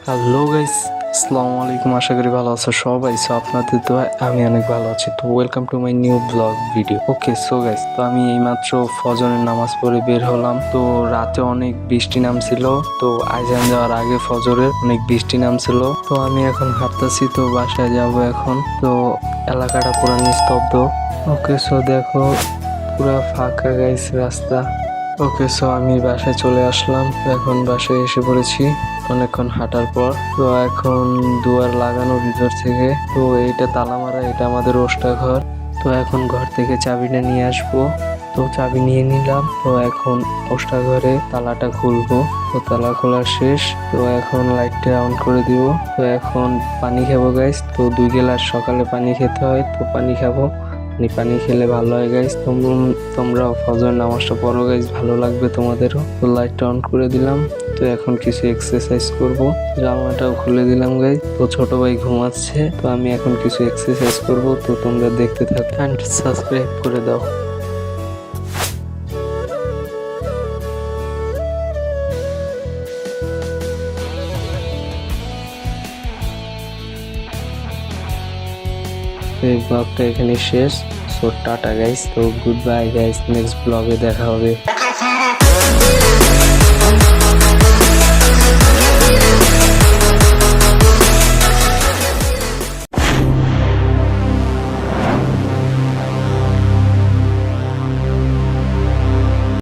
Hello guys, আসসালামু আলাইকুম। আশা করি ভালো আছো সবাই। আপনাদের তো আমি অনেক ভালো আছি। তো welcome to my new blog video. Okay guys, তো আমি এইমাত্র ফজরের নামাজ পড়ে বের হলাম। তো রাতে অনেক বৃষ্টি নামছিল, তো আজান দেওয়ার আগে ফজরের অনেক বৃষ্টি নামছিল। তো আমি এখন হাঁটতেছি, তো বাসায় যাব এখন। তো এলাকাটা পুরো নিস্তব্ধ। ওকে দেখো, পুরা ফাঁকা গাইস রাস্তা। ওকে আমি বাসায় চলে আসলাম। তো এখন বাসায় এসে পড়েছি অনেকক্ষণ হাঁটার পর। তো এখন দুয়ার লাগানো ভিতর থেকে। তো এইটা তালা মারা, এটা আমাদের ওষ্টা ঘর। তো এখন ঘর থেকে চাবিটা নিয়ে আসবো। তো চাবি নিয়ে নিলাম। তো এখন ওষ্টা ঘরে তালাটা খুলবো। তো তালা খোলা শেষ। তো এখন লাইটটা অন করে দিব। তো এখন পানি খাবো গাইস। তো 2 গ্লাস সকালে পানি খেতে হয়, তো পানি খাবো। পানি খেলে ভালো হয় গাইস। তোমরা ফজর নামাজটা পড়ো গাইস, ভালো লাগবে তোমাদেরও। তো লাইটটা অন করে দিলাম। তো এখন কিছু এক্সারসাইজ করব। জামাটাও খুলে দিলাম গাইস। তো ছোট ভাই ঘুমাচ্ছে, তো আমি এখন কিছু এক্সারসাইজ করব। তো তোমরা দেখতে থাকো এন্ড সাবস্ক্রাইব করে দাও। এই ব্লগটা এখানে শেষ। So tata guys. তো গুড বাই গাইস, নেক্সট ব্লগে দেখা হবে।